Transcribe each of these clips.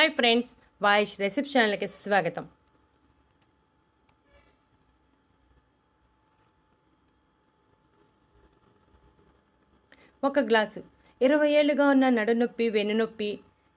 Hi friends, వాయిష్ recipe ఛానల్కి స్వాగతం. ఒక గ్లాసు 20 ఏళ్లుగా ఉన్న నడునొప్పి, వెన్నునొప్పి,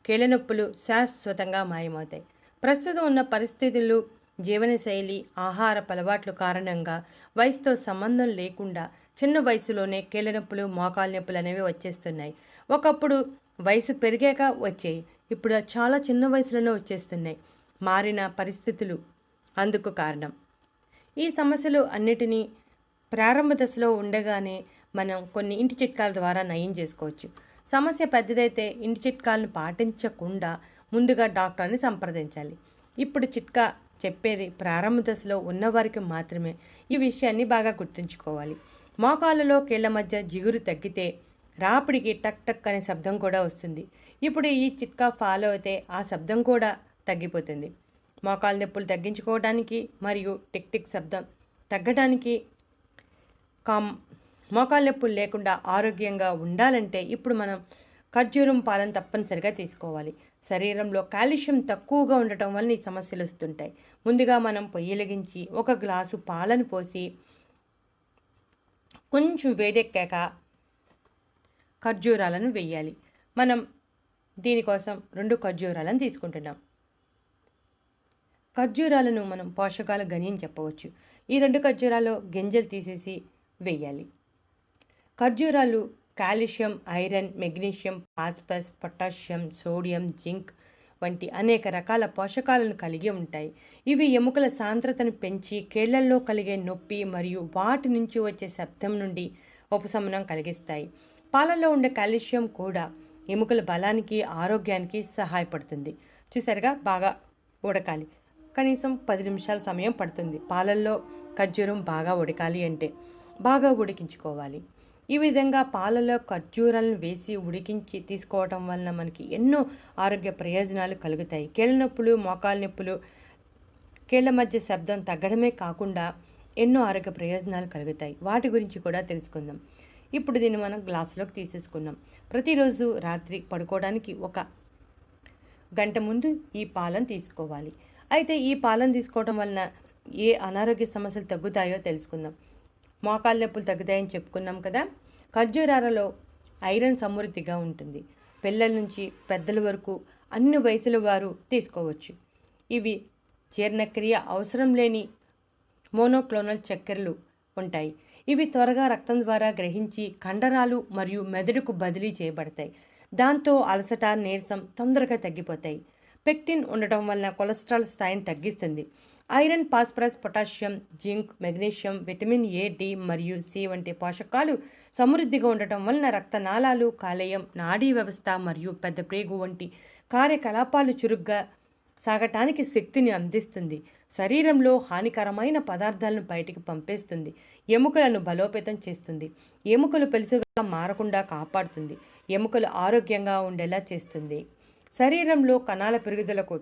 కీళ్ళనొప్పులు శాశ్వతంగా మాయమవుతాయి. ప్రస్తుతం ఉన్న పరిస్థితులు, జీవనశైలి, ఆహారపు అలవాట్ల కారణంగా వయసుతో సంబంధం లేకుండా చిన్న వయసులోనే కీళ్ళనొప్పులు, మోకాలు నొప్పులు అనేవి వచ్చేస్తున్నాయి. ఒకప్పుడు వయసు పెరిగాక వచ్చేవి, ఇప్పుడు చాలా చిన్న వయసులోనే వచ్చేస్తున్నాయి. మారిన పరిస్థితులు అందుకు కారణం. ఈ సమస్యలు అన్నిటినీ ప్రారంభ దశలో ఉండగానే మనం కొన్ని ఇంటి చిట్కాల ద్వారా నయం చేసుకోవచ్చు. సమస్య పెద్దదైతే ఇంటి చిట్కాలను పాటించకుండా ముందుగా డాక్టర్ని సంప్రదించాలి. ఇప్పుడు చిట్కా చెప్పేది ప్రారంభ దశలో ఉన్నవారికి మాత్రమే. ఈ విషయాన్ని బాగా గుర్తుంచుకోవాలి. మోకాళ్ళలో కీళ్ల మధ్య జిగురు తగ్గితే రాపిడికి టక్ టక్ అనే శబ్దం కూడా వస్తుంది. ఇప్పుడు ఈ చిట్కా ఫాలో అయితే ఆ శబ్దం కూడా తగ్గిపోతుంది. మోకాళ్ళ నొప్పులు తగ్గించుకోవడానికి మరియు టిక్ టిక్ శబ్దం తగ్గడానికి, మోకాళ్ళ నొప్పులు లేకుండా ఆరోగ్యంగా ఉండాలంటే ఇప్పుడు మనం ఖర్జూరం పాలను తప్పనిసరిగా తీసుకోవాలి. శరీరంలో కాల్షియం తక్కువగా ఉండటం వల్ల ఈ సమస్యలు వస్తుంటాయి. ముందుగా మనం పొయ్యి వెలిగించి 1 గ్లాసు పాలను పోసి కొంచెం వేడెక్కాక ఖర్జూరాలను వేయాలి. మనం దీనికోసం 2 ఖర్జూరాలను తీసుకుంటున్నాం. ఖర్జూరాలను మనం పోషకాల గని అని చెప్పవచ్చు. ఈ 2 ఖర్జూరాలు గింజలు తీసేసి వేయాలి. ఖర్జూరాలు calcium, iron, magnesium, phosphorus, potassium, sodium, zinc వంటి అనేక రకాల పోషకాలను కలిగి ఉంటాయి. ఇవి ఎముకల సాంద్రతను పెంచి కీళ్లల్లో కలిగే నొప్పి మరియు వాటి నుంచి వచ్చే శబ్దం నుండి ఉపశమనం కలిగిస్తాయి. పాలల్లో ఉండే కాల్షియం కూడా ఎముకల బలానికి, ఆరోగ్యానికి సహాయపడుతుంది. చూసారుగా, బాగా ఉడకాలి. కనీసం 10 నిమిషాల సమయం పడుతుంది. పాలల్లో ఖర్జూరం బాగా ఉడకాలి అంటే బాగా ఉడికించుకోవాలి. ఈ విధంగా పాలలో ఖర్జూరాలను వేసి ఉడికించి తీసుకోవటం వలన మనకి ఎన్నో ఆరోగ్య ప్రయోజనాలు కలుగుతాయి. కీళ్ళ నొప్పులు, మోకాలు నొప్పులు, కీళ్ల మధ్య శబ్దం తగ్గడమే కాకుండా ఎన్నో ఆరోగ్య ప్రయోజనాలు కలుగుతాయి. వాటి గురించి కూడా తెలుసుకుందాం. ఇప్పుడు దీన్ని మనం గ్లాసులోకి తీసేసుకున్నాం. ప్రతిరోజు రాత్రి పడుకోవడానికి 1 గంట ముందు ఈ పాలను తీసుకోవాలి. అయితే ఈ పాలను తీసుకోవడం వలన ఏ అనారోగ్య సమస్యలు తగ్గుతాయో తెలుసుకుందాం. మోకాళ్ళ నొప్పులు తగ్గుతాయని చెప్పుకున్నాం కదా. ఖర్జూరాలలో ఐరన్ సమృద్ధిగా ఉంటుంది. పిల్లల నుంచి పెద్దల వరకు అన్ని వయసుల వారు తీసుకోవచ్చు. ఇవి జీర్ణక్రియ అవసరం లేని మోనోక్లోనల్ చక్కెరలు ఉంటాయి. ఇవి త్వరగా రక్తం ద్వారా గ్రహించి కండరాలు మరియు మెదడుకు బదిలీ చేయబడతాయి. దాంతో అలసట, నీరసం తొందరగా తగ్గిపోతాయి. పెక్టిన్ ఉండటం వల్ల కొలెస్ట్రాల్ స్థాయిని తగ్గిస్తుంది. Iron, phosphorus, potassium, zinc, magnesium, vitamin A, D మరియు సి వంటి పోషకాలు సమృద్ధిగా ఉండటం వలన రక్తనాళాలు, కాలేయం, నాడీ వ్యవస్థ మరియు పెద్ద ప్రేగు వంటి కార్యకలాపాలు చురుగ్గా సాగటానికి శక్తిని అందిస్తుంది. శరీరంలో హానికరమైన పదార్థాలను బయటికి పంపేస్తుంది. ఎముకలను బలోపేతం చేస్తుంది. ఎముకలు పెలుసుగా మారకుండా కాపాడుతుంది. ఎముకలు ఆరోగ్యంగా ఉండేలా చేస్తుంది. శరీరంలో కణాల పెరుగుదలకు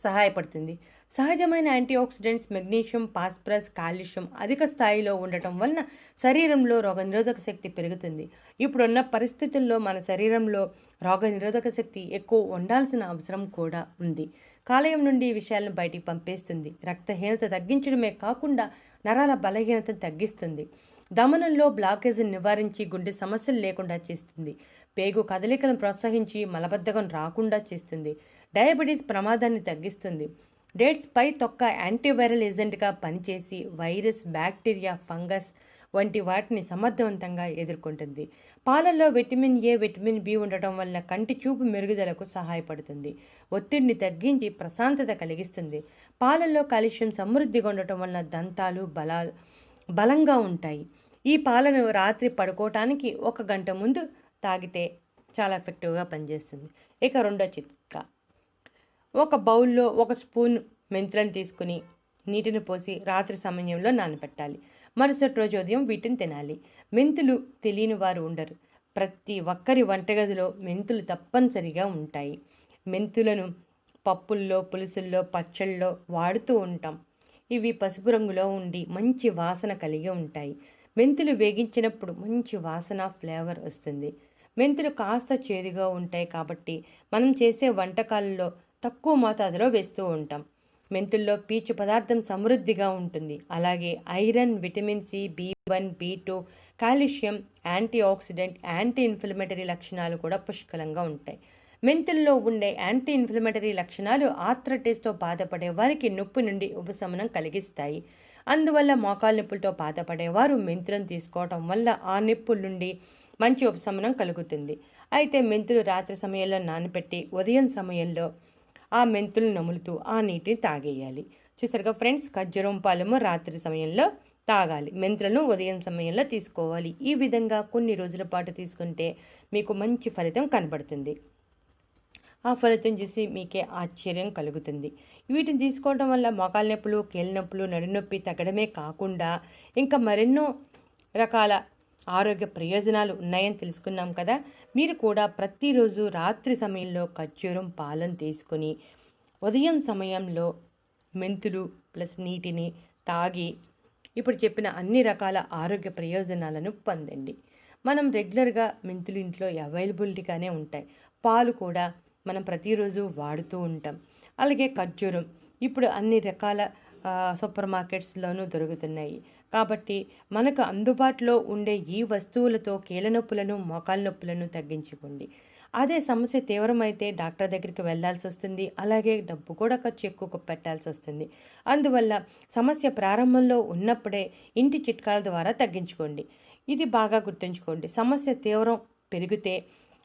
సహాయపడుతుంది. సహజమైన యాంటీఆక్సిడెంట్స్, మెగ్నీషియం, ఫాస్ఫరస్, కాల్షియం అధిక స్థాయిలో ఉండటం వలన శరీరంలో రోగనిరోధక శక్తి పెరుగుతుంది. ఇప్పుడున్న పరిస్థితుల్లో మన శరీరంలో రోగనిరోధక శక్తి ఎక్కువ ఉండాల్సిన అవసరం కూడా ఉంది. కాలేయం నుండి ఈ విషయాలను బయటికి పంపేస్తుంది. రక్తహీనత తగ్గించడమే కాకుండా నరాల బలహీనతను తగ్గిస్తుంది. దమనంలో బ్లాకేజీని నివారించి గుండె సమస్యలు లేకుండా చేస్తుంది. పేగు కదలికలను ప్రోత్సహించి మలబద్ధకం రాకుండా చేస్తుంది. డయాబెటీస్ ప్రమాదాన్ని తగ్గిస్తుంది. డేట్స్ పై తొక్క యాంటీవైరల్ ఏజెంట్గా పనిచేసి వైరస్, బ్యాక్టీరియా, ఫంగస్ వంటి వాటిని సమర్థవంతంగా ఎదుర్కొంటుంది. పాలల్లో విటమిన్ ఏ, విటమిన్ బి ఉండటం వల్ల కంటి చూపు మెరుగుదలకు సహాయపడుతుంది. ఒత్తిడిని తగ్గించి ప్రశాంతత కలిగిస్తుంది. పాలల్లో కాల్షియం సమృద్ధిగా ఉండటం వల్ల దంతాలు బలంగా ఉంటాయి. ఈ పాలను రాత్రి పడుకోవటానికి 1 గంట ముందు తాగితే చాలా ఎఫెక్టివ్గా పనిచేస్తుంది. ఇక రెండో చిట్కా, 1 బౌల్లో 1 స్పూన్ మెంతులను తీసుకుని నీటిని పోసి రాత్రి సమయంలో నానబెట్టాలి. మరుసటి రోజు ఉదయం వీటిని తినాలి. మెంతులు తెలియని వారు ఉండరు. ప్రతి ఒక్కరి వంటగదిలో మెంతులు తప్పనిసరిగా ఉంటాయి. మెంతులను పప్పుల్లో, పులుసుల్లో, పచ్చళ్ళలో వాడుతూ ఉంటాం. ఇవి పసుపు రంగులో ఉండి మంచి వాసన కలిగి ఉంటాయి. మెంతులు వేగించినప్పుడు మంచి వాసన, ఫ్లేవర్ వస్తుంది. మెంతులు కాస్త చేదుగా ఉంటాయి కాబట్టి మనం చేసే వంటకాలలో తక్కువ మోతాదులో వేస్తూ ఉంటాం. మెంతుల్లో పీచు పదార్థం సమృద్ధిగా ఉంటుంది. అలాగే iron, vitamin C, B one, B two, calcium, antioxidant, anti inflammatory లక్షణాలు కూడా పుష్కలంగా ఉంటాయి. మెంతుల్లో ఉండే యాంటీ ఇన్ఫ్లమేటరీ లక్షణాలు ఆర్థరైటిస్తో బాధపడే వారికి నొప్పి నుండి ఉపశమనం కలిగిస్తాయి. అందువల్ల మోకాలు నొప్పులతో బాధపడేవారు మెంతులను తీసుకోవటం వల్ల ఆ నొప్పుల నుండి మంచి ఉపశమనం కలుగుతుంది. అయితే మెంతులు రాత్రి సమయంలో నానబెట్టి ఉదయం సమయంలో ఆ మెంతులు నములుతూ ఆ నీటిని తాగేయాలి. చూసారుగా ఫ్రెండ్స్, ఖర్జూరం పాలము రాత్రి సమయంలో తాగాలి, మెంతులను ఉదయం సమయంలో తీసుకోవాలి. ఈ విధంగా కొన్ని రోజుల పాటు తీసుకుంటే మీకు మంచి ఫలితం కనబడుతుంది. ఆ ఫలితం చూసి మీకే ఆశ్చర్యం కలుగుతుంది. వీటిని తీసుకోవడం వల్ల మోకాలు నొప్పులు, కీళ్ళ నొప్పులు, నడునొప్పి తగ్గడమే కాకుండా ఇంకా మరెన్నో రకాల ఆరోగ్య ప్రయోజనాలు ఉన్నాయని తెలుసుకున్నాం కదా. మీరు కూడా ప్రతిరోజు రాత్రి సమయంలో ఖర్జూరం పాలను తీసుకొని ఉదయం సమయంలో మెంతులు ప్లస్ నీటిని తాగి ఇప్పుడు చెప్పిన అన్ని రకాల ఆరోగ్య ప్రయోజనాలను పొందండి. మనం రెగ్యులర్గా మెంతులు ఇంట్లో అవైలబిలిటీగానే ఉంటాయి. పాలు కూడా మనం ప్రతిరోజు వాడుతూ ఉంటాం. అలాగే ఖర్జూరం ఇప్పుడు అన్ని రకాల సూపర్ మార్కెట్స్లోనూ దొరుకుతున్నాయి. కాబట్టి మనకు అందుబాటులో ఉండే ఈ వస్తువులతో కీళ్ళ నొప్పులను, మోకాళ్ళ నొప్పులను తగ్గించుకోండి. అదే సమస్య తీవ్రమైతే డాక్టర్ దగ్గరికి వెళ్ళాల్సి వస్తుంది. అలాగే డబ్బు కూడా ఖర్చు ఎక్కువ పెట్టాల్సి వస్తుంది. అందువల్ల సమస్య ప్రారంభంలో ఉన్నప్పుడే ఇంటి చిట్కాల ద్వారా తగ్గించుకోండి. ఇది బాగా గుర్తుంచుకోండి. సమస్య తీవ్రం పెరిగితే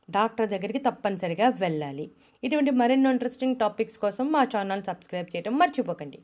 డాక్టర్ దగ్గరికి తప్పనిసరిగా వెళ్ళాలి. ఇటువంటి మరెన్నో ఇంట్రెస్టింగ్ టాపిక్స్ కోసం మా ఛానల్ సబ్స్క్రైబ్ చేయడం మర్చిపోకండి.